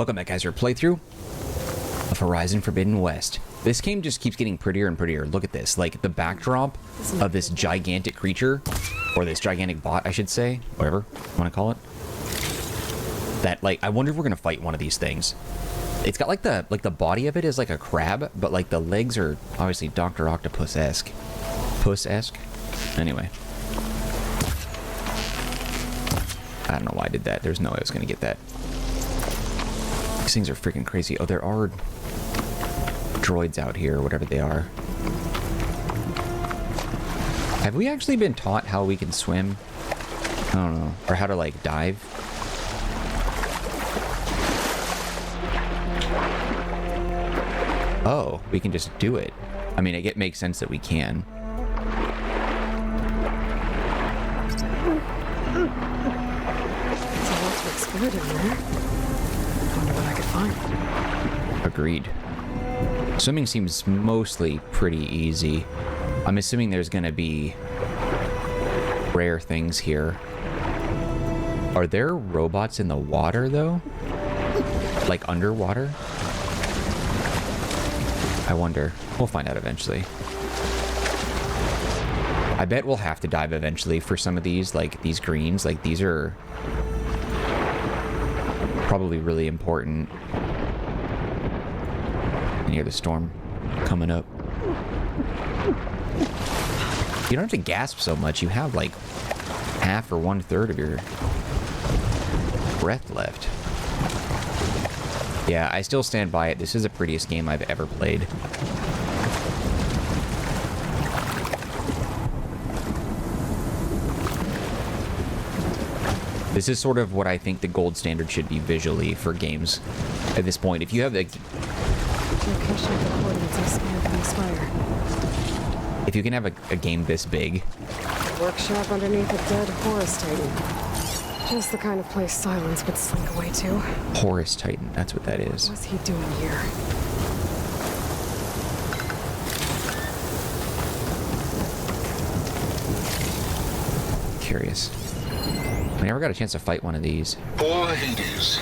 Welcome back, guys, to our playthrough of Horizon Forbidden West. This game just keeps getting prettier and prettier. Look at this. Like, the backdrop of this gigantic creature, or this gigantic bot, I should say, whatever you want to call it. That, like, I wonder if we're going to fight one of these things. It's got, like, the body of it is like a crab, but, like, the legs are obviously Dr. Octopus-esque. Puss-esque? Anyway. I don't know why I did that. There's no way I was going to get that. These things are freaking crazy. Oh, there are droids out here, or whatever they are. Have we actually been taught how we can swim? I don't know. Or how to, like, dive? Oh, we can just do it. I mean, it makes sense that we can. It's a lot to explore down there. Wonder what I could find. Agreed. Swimming seems mostly pretty easy. I'm assuming there's gonna be rare things here. Are there robots in the water, though? Like underwater? I wonder. We'll find out eventually. I bet we'll have to dive eventually for some of these, like these greens. Like, these are probably really important. And hear the storm coming up. You don't have to gasp so much. You have like half or 1/3 of your breath left. Yeah, I still stand by it. This is the prettiest game I've ever played. This is sort of what I think the gold standard should be visually for games at this point. If you have the location of the coordinates I scanned from the spire. If you can have a game this big. Workshop underneath a dead Horus Titan. Just the kind of place Sylens would slink away to. Horus Titan, that's what that is. What's he doing here? Curious. I never got a chance to fight one of these. Poor Hades.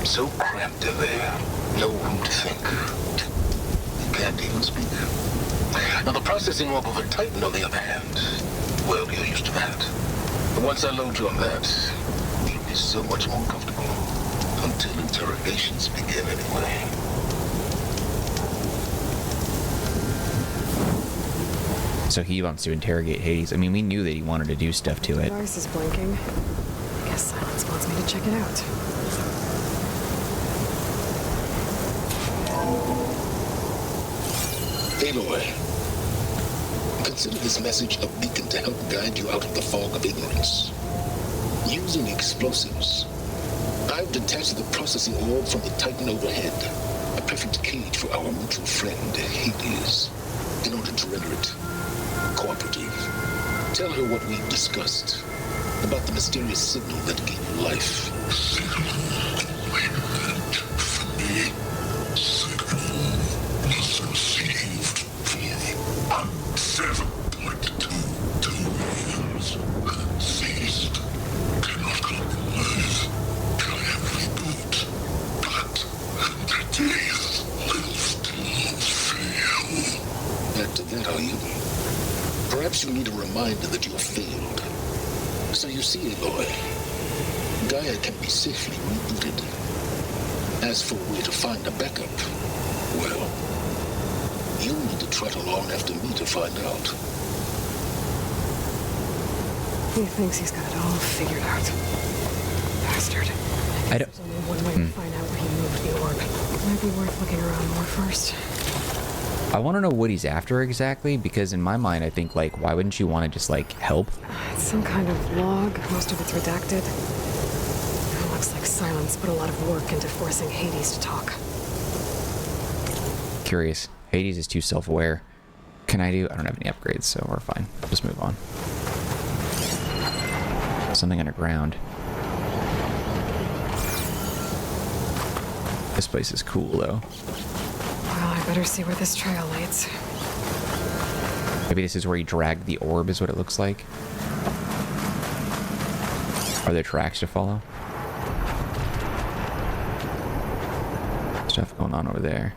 So cramped in there. No room to think. You can't even speak. Now the processing orb of a Titan, on the other hand, well, you're used to that. But once I load you on that, you'll be so much more comfortable. Until interrogations begin, anyway. So he wants to interrogate Hades. I mean, we knew that he wanted to do stuff to it. Device is blinking. I guess Sylens wants me to check it out. Aloy, consider this message a beacon to help guide you out of the fog of ignorance. Using explosives, I've detached the processing orb from the Titan overhead, a perfect cage for our mutual friend, Hades, in order to render it cooperative. Tell her what we've discussed about the mysterious signal that gave you life. Perhaps you need a reminder that you have failed. So you see, Aloy, Gaia can be safely rebooted. As for where to find a backup, well, you'll need to trot along after me to find out. He thinks he's got it all figured out. Bastard. I guess there's only one way to find out where he moved the orb. Might be worth looking around more first. I want to know what he's after exactly, because in my mind, I think, like, why wouldn't you want to just, like, help? It's some kind of log. Most of it's redacted. It looks like Sylens put a lot of work into forcing Hades to talk. Curious. Hades is too self-aware. Can I do? I don't have any upgrades, so we're fine. Just move on. Something underground. This place is cool, though. Well, I better see where this trail leads. Maybe this is where he dragged the orb, is what it looks like. Are there tracks to follow? Stuff going on over there.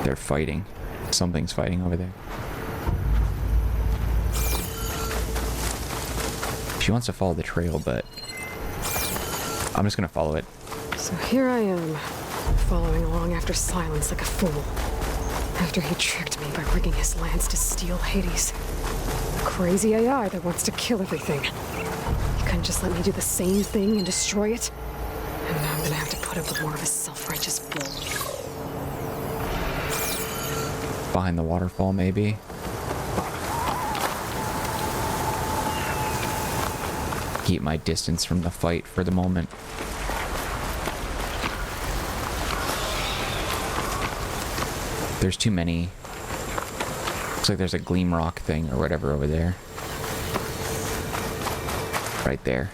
They're fighting. Something's fighting over there. She wants to follow the trail, but I'm just gonna follow it. So here I am, following along after Sylens like a fool. After he tricked me by rigging his lance to steal Hades. A crazy AI that wants to kill everything. He couldn't just let me do the same thing and destroy it? And now I'm gonna have to put up with more of his self-righteous bull. Behind the waterfall, maybe. Keep my distance from the fight for the moment. There's too many. Looks like there's a gleam rock thing or whatever over there. Right there.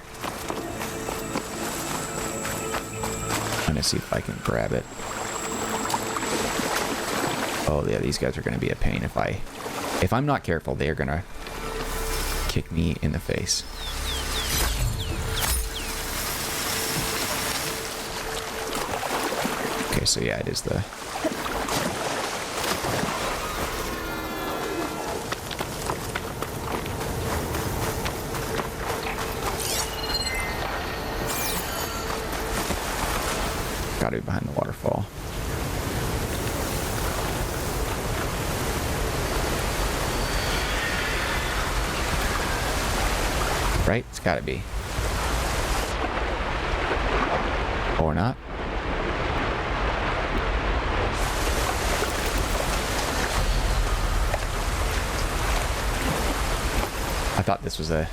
I'm gonna see if I can grab it. Oh yeah, these guys are gonna be a pain if I'm not careful. They're gonna kick me in the face. Okay, so yeah, it is the... Gotta be behind the waterfall. Right? It's gotta be. Or not. I thought this was a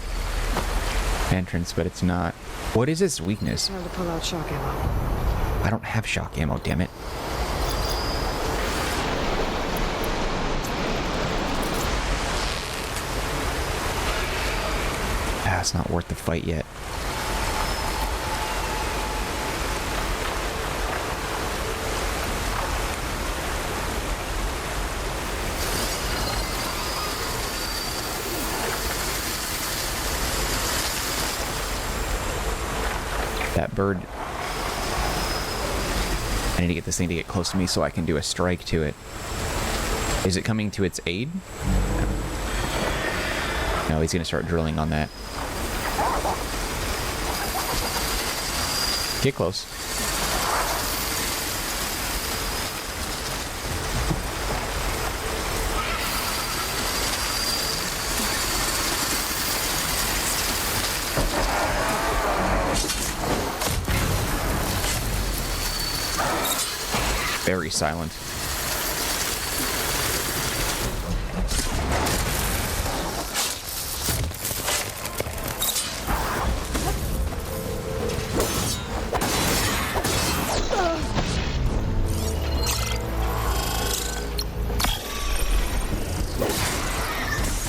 entrance, but it's not. What is its weakness? Time to pull out shock ammo. I don't have shock ammo, damn it. Ah, it's not worth the fight yet. That bird... I need to get this thing to get close to me so I can do a strike to it. Is it coming to its aid? No, he's gonna start drilling on that. Get close. Very silent.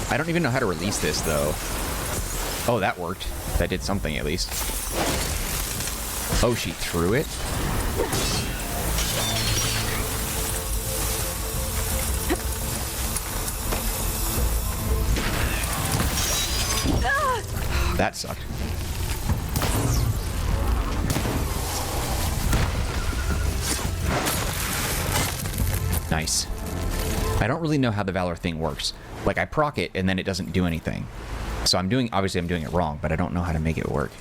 I don't even know how to release this, though. Oh, that worked. That did something, at least. Oh, she threw it? That sucked. Nice. I don't really know how the Valor thing works. Like, I proc it, and then it doesn't do anything. So obviously I'm doing it wrong, but I don't know how to make it work.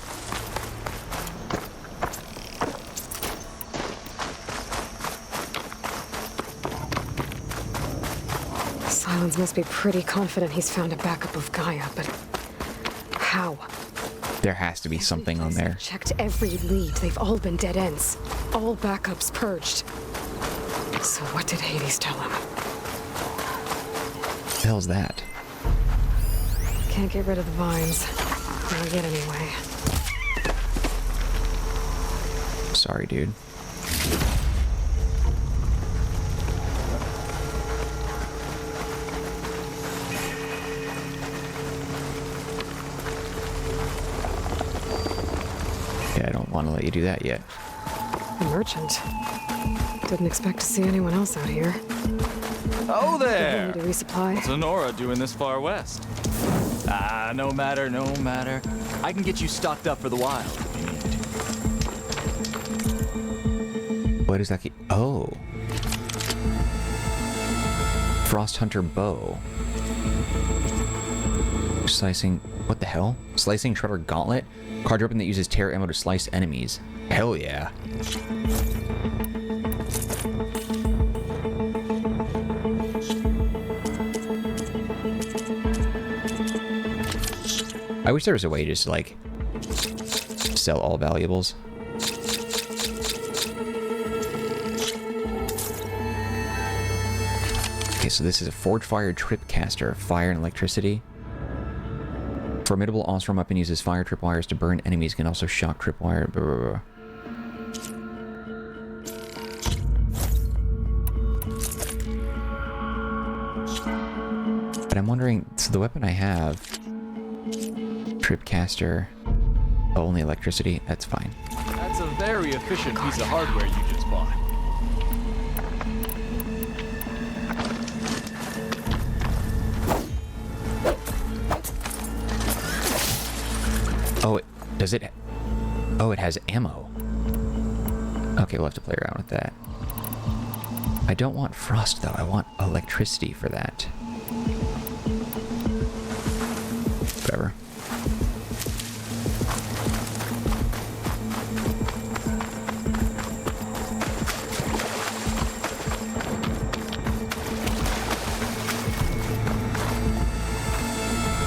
Sylens must be pretty confident he's found a backup of Gaia, but how? There has to be something on there. Checked every lead. They've all been dead ends. All backups purged. So what did Hades tell him? What the hell's that? Can't get rid of the vines. Not yet, anyway. Sorry, dude. Yeah, I don't want to let you do that yet. A merchant. Didn't expect to see anyone else out here. Oh there! To resupply. What's Honora doing this far west? Ah, no matter, no matter. I can get you stocked up for the wild if you need. What is that key? Oh. Frost Hunter Bow. Slicing... What the hell? Slicing Shredder Gauntlet? Card weapon that uses tear ammo to slice enemies. Hell yeah. I wish there was a way to just, like, sell all valuables. Okay, so this is a Forge Fire Tripcaster. Fire and electricity. Formidable Ostrom weapon uses fire tripwires to burn enemies. Can also shock tripwire. Blah, blah, blah. But I'm wondering, so the weapon I have, Tripcaster, oh, only electricity, that's fine. That's a very efficient piece of hardware you just bought. Oh, does it? Oh, it has ammo. Okay, we'll have to play around with that. I don't want frost, though. I want electricity for that. Whatever.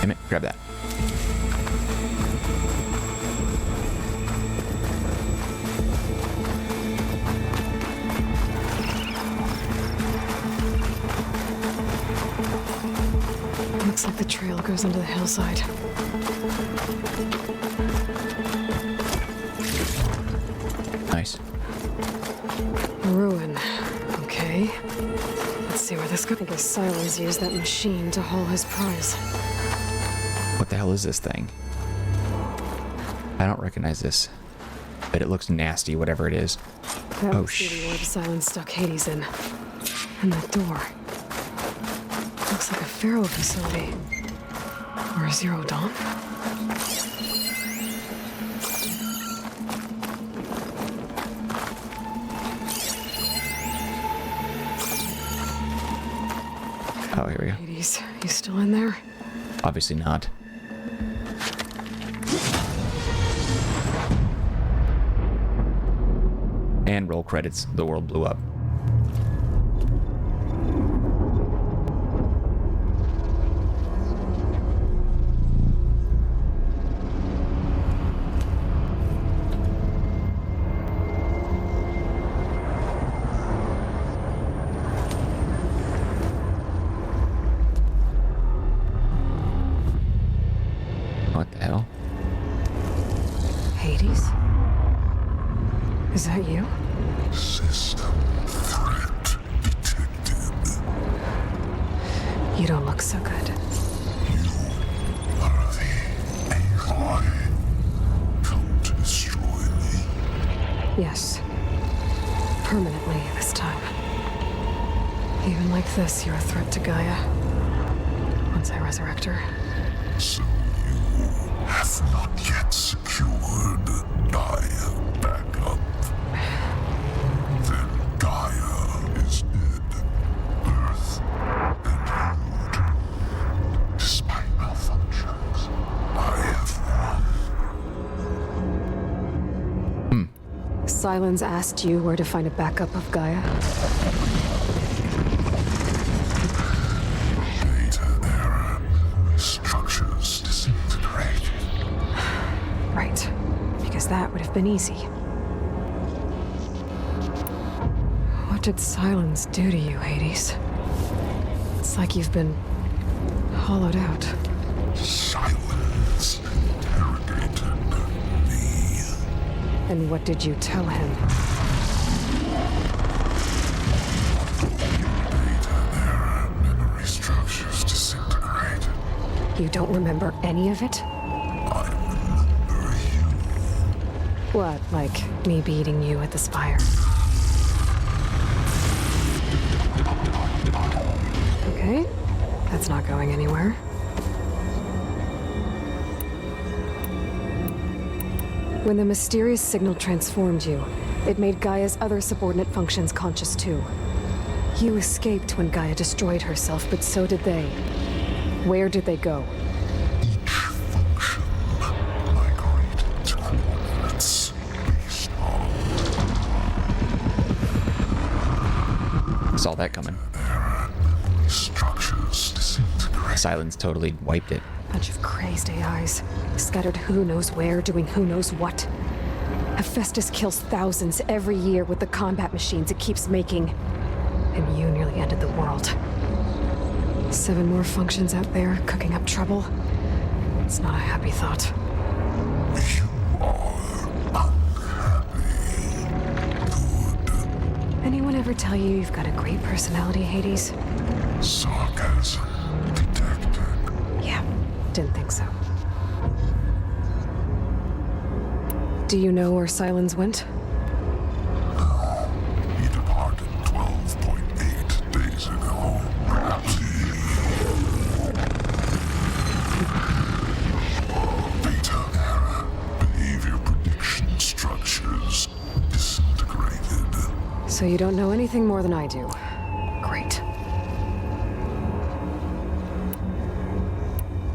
Damn it, grab that. Looks like the trail goes into the hillside. Nice. Ruin. Okay. Let's see where this goes. I guess Sylens used that machine to haul his prize. What the hell is this thing? I don't recognize this. But it looks nasty, whatever it is. That Oh, must be the orb Sylens stuck Hades in. And that door. Looks like a Pharaoh facility. Or a Zero Dawn? Oh, here we go. Hades, you still in there? Obviously not. And roll credits. The world blew up. What the hell? Hades? Is that you? System threat detected. You don't look so good. You are the Aloy. Come to destroy me. Yes. Permanently this time. Even like this, you're a threat to Gaia. Once I resurrect her. So you have not yet secured Gaia backup. Then Gaia is dead. Earth and you, despite malfunctions, I have won. Sylens asked you where to find a backup of Gaia. Data error. Structures disintegrated. Right. Because that would have been easy. What did Sylens do to you, Hades? It's like you've been hollowed out. Silence interrogated me. And what did you tell him? Data error. Memory structures disintegrated. You don't remember any of it? I remember you. What, like me beating you at the spire? Okay, that's not going anywhere. When the mysterious signal transformed you, it made Gaia's other subordinate functions conscious too. You escaped when Gaia destroyed herself, but so did they. Where did they go? Each function migrated to coordinates based on Saw that coming. memory structures disintegrate. Sylens totally wiped it. Bunch of crazed AIs, scattered who knows where, doing who knows what. Hephaestus kills thousands every year with the combat machines it keeps making. And you nearly ended the world. 7 more functions out there, cooking up trouble. It's not a happy thought. You are unhappy. Good. Anyone ever tell you you've got a great personality, Hades? Sarcasm detected. Yeah, didn't think so. Do you know where Sylens went? He departed 12.8 days ago. Perhaps Beta error. Behavior prediction structures disintegrated. So you don't know anything more than I do. Great.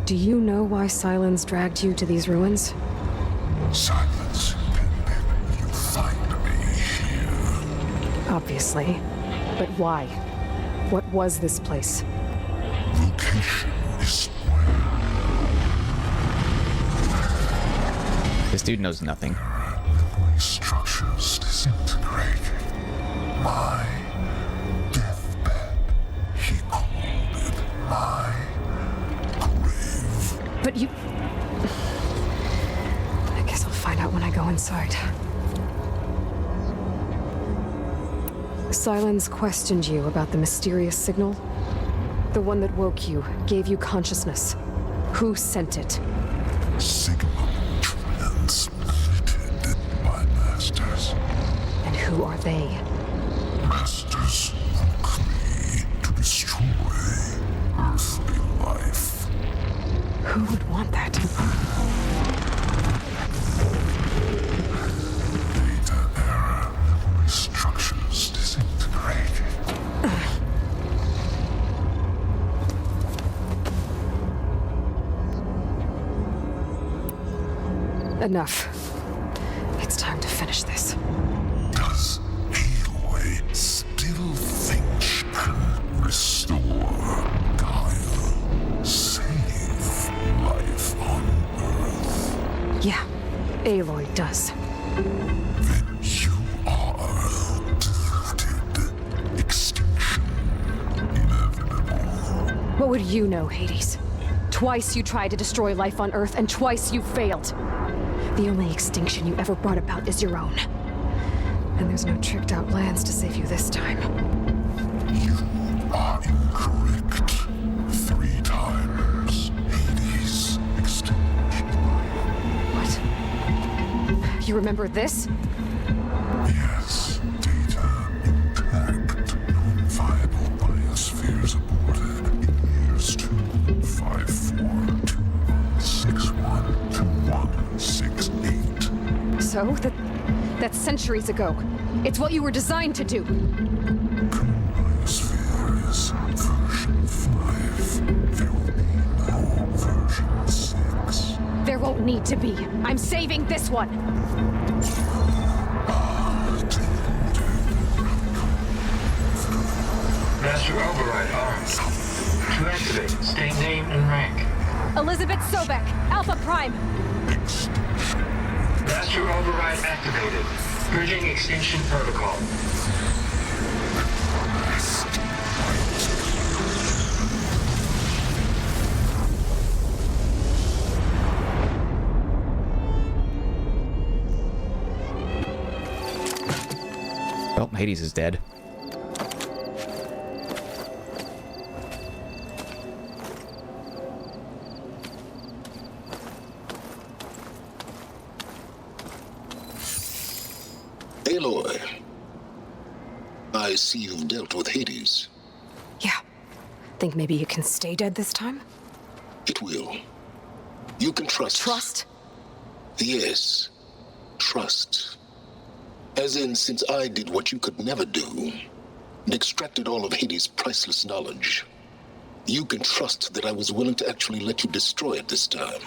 Do you know why Sylens dragged you to these ruins? Silence intended you find me here. Obviously. But why? What was this place? Location is where This dude knows nothing. memory structures disintegrate. My deathbed. He called it my grave. But you... I guess I'll find out when I go inside. Sylens questioned you about the mysterious signal. The one that woke you, gave you consciousness. Who sent it? Signal transmitted by masters. And who are they? Masters woke me to destroy earthly life. Who would want that? Data error. Memory structures disintegrated. Enough. It's time to finish this. Does Aloy still think she can restore Gaia? Save life on Earth? Yeah, Aloy does. Then you are deluded. Extinction inevitable. What would you know, Hades? Twice you tried to destroy life on Earth, and twice you failed. The only extinction you ever brought about is your own. And there's no tricked-out lands to save you this time. You are incorrect. 3 times. Hades. Extinction. What? You remember this? Yes. Data intact. Non-viable biospheres aborted in years 254, 2161, 2168. So, that's centuries ago. It's what you were designed to do. Biosphere is version 5. There will be no version 6. There won't need to be. I'm saving this one. Master override arms. To activate, state name and rank. Elizabeth Sobek, Alpha Prime. Master override activated. Bridging extinction protocol. Well, Hades is dead. Aloy, I see you've dealt with Hades. Yeah. Think maybe you can stay dead this time? It will. You can trust. Trust? Yes. trust. As in, since I did what you could never do, and extracted all of Hades' priceless knowledge, you can trust that I was willing to actually let you destroy it this time.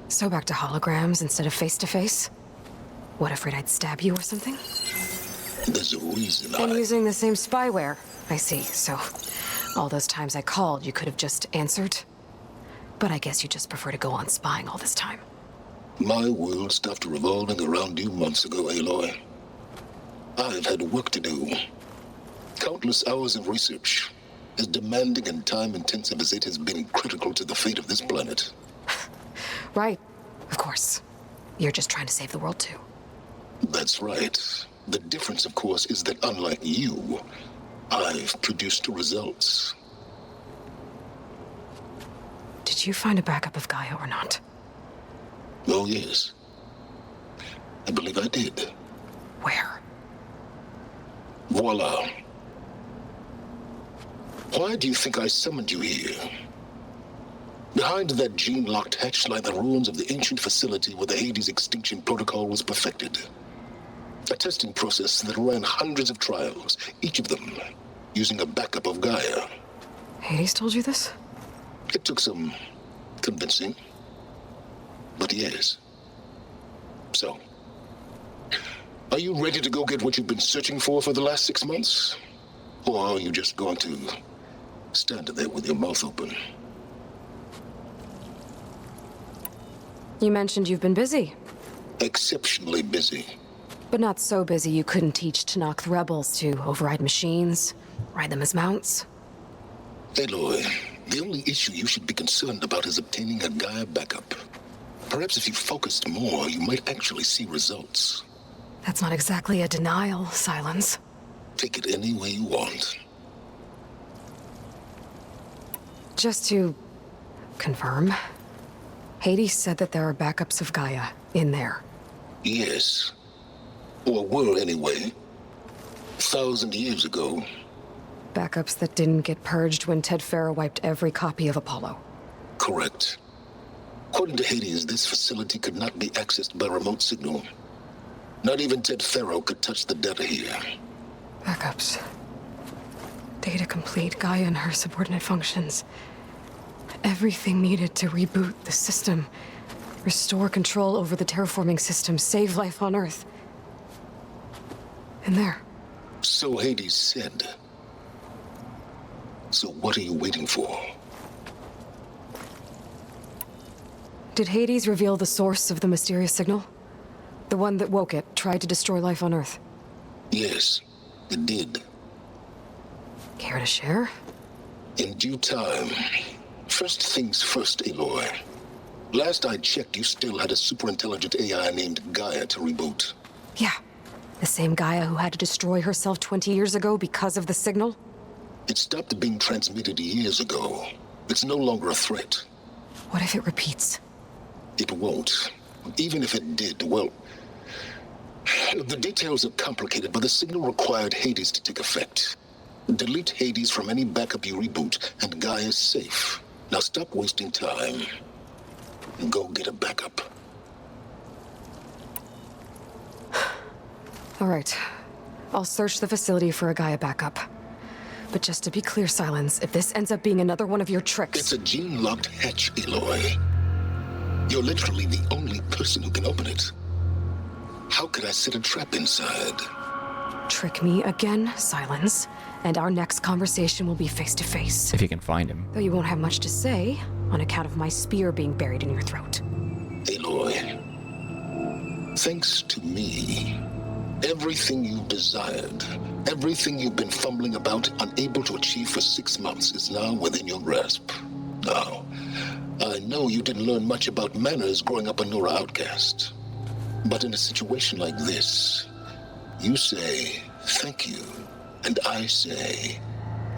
So back to holograms instead of face-to-face? What, afraid I'd stab you or something? There's a reason And using the same spyware. I see, so all those times I called, you could have just answered? But I guess you just prefer to go on spying all this time. My world stopped revolving around you months ago, Aloy. I've had work to do. Countless hours of research, as demanding and time-intensive as it has been critical to the fate of this planet. Right, of course. You're just trying to save the world too. That's right. The difference, of course, is that unlike you, I've produced results. Did you find a backup of Gaia or not? Oh, yes. I believe I did. Where? Voila. Why do you think I summoned you here? Behind that gene-locked hatch lie the ruins of the ancient facility where the Hades extinction protocol was perfected. A testing process that ran hundreds of trials, each of them using a backup of Gaia. Hades told you this? It took some convincing, but yes. So, are you ready to go get what you've been searching for the last 6 months? Or are you just going to stand there with your mouth open? You mentioned you've been busy. Exceptionally busy. But not so busy you couldn't teach Tanakh rebels to override machines, ride them as mounts. Aloy, the only issue you should be concerned about is obtaining a Gaia backup. Perhaps if you focused more, you might actually see results. That's not exactly a denial, Sylens. Take it any way you want. Just to confirm, Hades said that there are backups of Gaia in there. Yes. Or were anyway. 1,000 years ago. Backups that didn't get purged when Ted Farrow wiped every copy of Apollo. Correct. According to Hades, this facility could not be accessed by remote signal. Not even Ted Farrow could touch the data here. Backups. Data complete, Gaia and her subordinate functions. Everything needed to reboot the system. Restore control over the terraforming system, save life on Earth. And there. So Hades said. So what are you waiting for? Did Hades reveal the source of the mysterious signal? The one that woke it, tried to destroy life on Earth? Yes, it did. Care to share? In due time. First things first, Aloy. Last I checked, you still had a superintelligent AI named Gaia to reboot. Yeah. The same Gaia who had to destroy herself 20 years ago because of the signal? It stopped being transmitted years ago. It's no longer a threat. What if it repeats? It won't. Even if it did, well... The details are complicated, but the signal required Hades to take effect. Delete Hades from any backup you reboot, and Gaia's safe. Now stop wasting time. And go get a backup. All right. I'll search the facility for a Gaia backup. But just to be clear, Sylens, if this ends up being another one of your tricks... It's a gene-locked hatch, Aloy. You're literally the only person who can open it. How could I set a trap inside? Trick me again, Sylens, and our next conversation will be face-to-face. If you can find him. Though you won't have much to say, on account of my spear being buried in your throat. Aloy, thanks to me, everything you desired, everything you've been fumbling about, unable to achieve for 6 months, is now within your grasp. Now, I know you didn't learn much about manners growing up a Nora outcast. But in a situation like this, you say, thank you, and I say,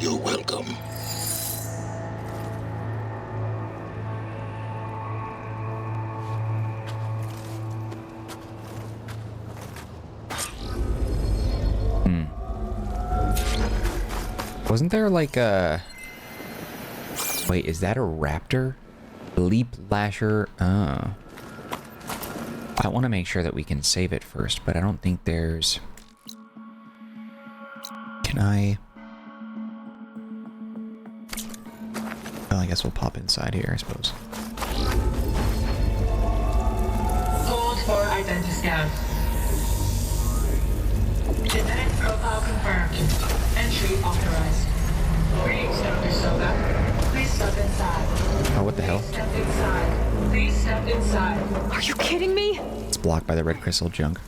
you're welcome. Wasn't there like a... Wait, is that a raptor? Leap Lasher? Oh. I want to make sure that we can save it first, but I don't think there's... Can I... Well, I guess we'll pop inside here, I suppose. Hold for identiscan. Genetic profile confirmed. Entry authorized. Greetings, Dr. Soga. Please step inside. Oh, what the hell? Please step inside. Please step inside. Are you kidding me? It's blocked by the red crystal junk.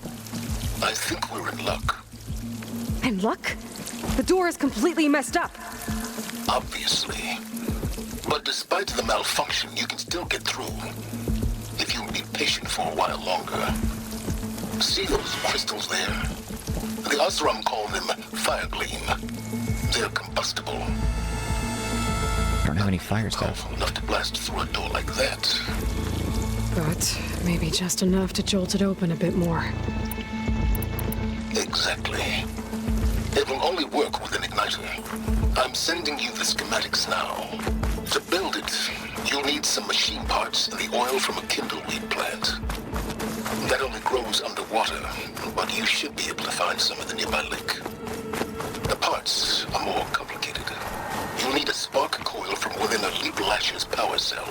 I think we're in luck. And luck? The door is completely messed up. Obviously. But despite the malfunction, you can still get through. If you be patient for a while longer. See those crystals there? The Osram call them fire gleam. They're combustible. I don't have any fire stuff. Powerful enough to blast through a door like that. But maybe just enough to jolt it open a bit more. Exactly. It will only work with an igniter. I'm sending you the schematics now. To build it, you'll need some machine parts and the oil from a kindleweed plant. That only grows underwater, but you should be able to find some in the nearby lake. The parts are more complicated. You'll need a spark coil from within a Leap Lasher's power cell.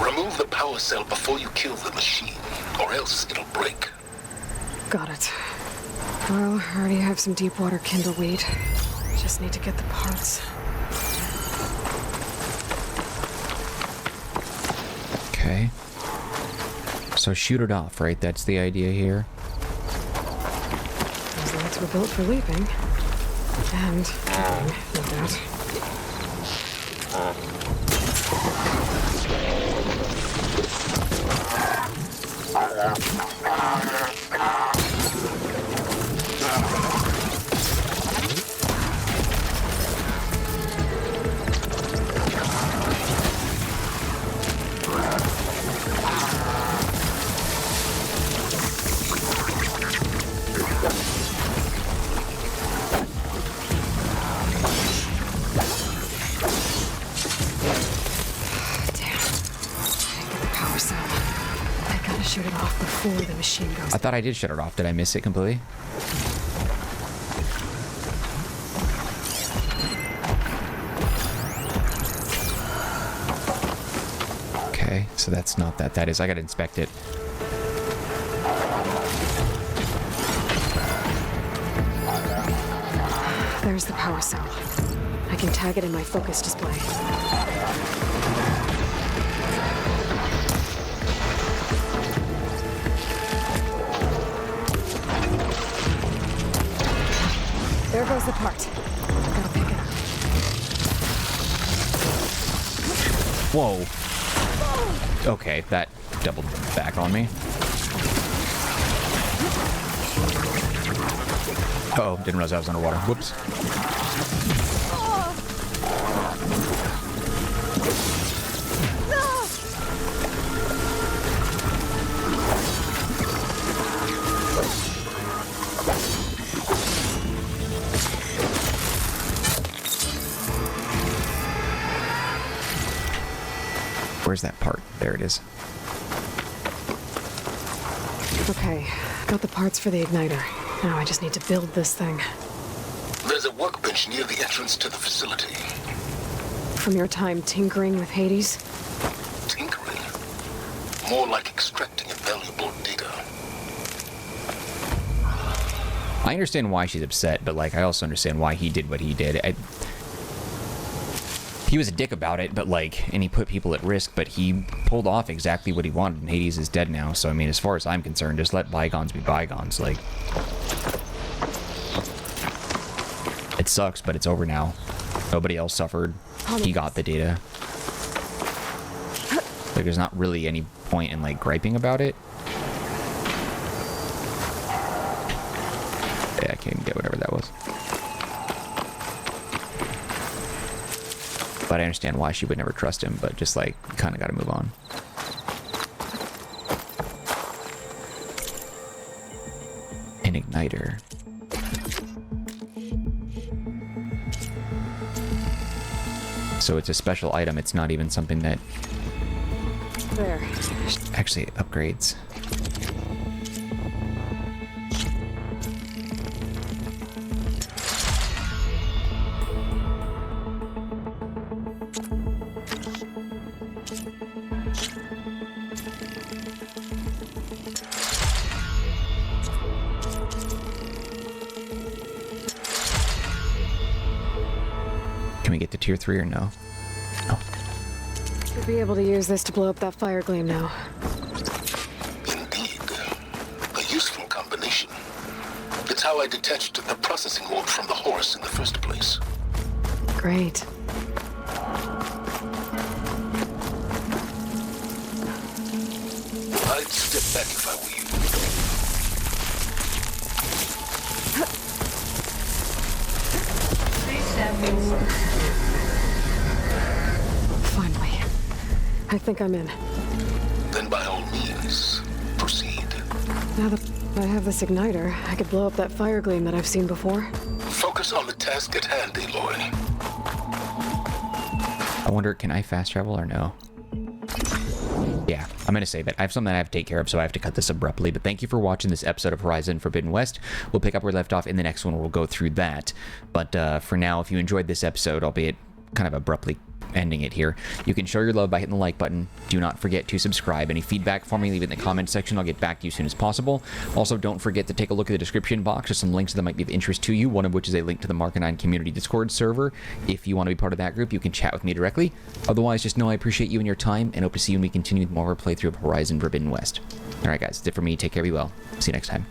Remove the power cell before you kill the machine, or else it'll break. Got it. Well, I already have some deep water kindleweed. Just need to get the parts. Okay. So shoot it off, right? That's the idea here. Those lights were built for leaping. And flying, no doubt. Shoot it off before the machine goes. I thought I did shut it off. Did I miss it completely? Okay, so that's not that. That is. I gotta inspect it. There's the power cell. I can tag it in my focus display. There goes the part. Gotta pick it up. Whoa. Okay, that doubled back on me. Uh-oh, didn't realize I was underwater. Whoops. Where's that part? There it is. Okay, got the parts for the igniter. Now I just need to build this thing. There's a workbench near the entrance to the facility. From your time tinkering with Hades? Tinkering? More like extracting invaluable data. I understand why she's upset, but like I also understand why he did what he did. He was a dick about it, but like, and he put people at risk, but he pulled off exactly what he wanted, and Hades is dead now. So I mean, as far as I'm concerned, just let bygones be bygones. Like, it sucks, but it's over now. Nobody else suffered. He got the data. Like, there's not really any point in like griping about it. Yeah, I can't even get whatever that was. But I understand why she would never trust him, but just like, kind of got to move on. An igniter. So it's a special item, it's not even something that There. actually upgrades. we get to tier 3 or no? No. Should be able to use this to blow up that fire gleam now. Indeed. A useful combination. It's how I detached the processing orb from the horse in the first place. Great. I'd step back if I were you. Please stand forward. Finally. I think I'm in. Then by all means, proceed. Now that I have this igniter, I could blow up that fire gleam that I've seen before. Focus on the task at hand, Aloy. I wonder, can I fast travel or no? Yeah, I'm going to save it. I have something I have to take care of, so I have to cut this abruptly. But thank you for watching this episode of Horizon Forbidden West. We'll pick up where we left off in the next one. We'll go through that. But for now, if you enjoyed this episode, albeit kind of abruptly ending it here, you can show your love by hitting the like button. Do not forget to subscribe. Any feedback for me, leave it in the comments section. I'll get back to you as soon as possible. Also, don't forget to take a look at the description box. There's some links that might be of interest to you, one of which is a link to the Marcanine community Discord server. If you want to be part of that group, you can chat with me directly. Otherwise, just know I appreciate you and your time, and hope to see you when we continue with more of our playthrough of Horizon Forbidden West. Alright guys, that's it for me. Take care, be well. See you next time.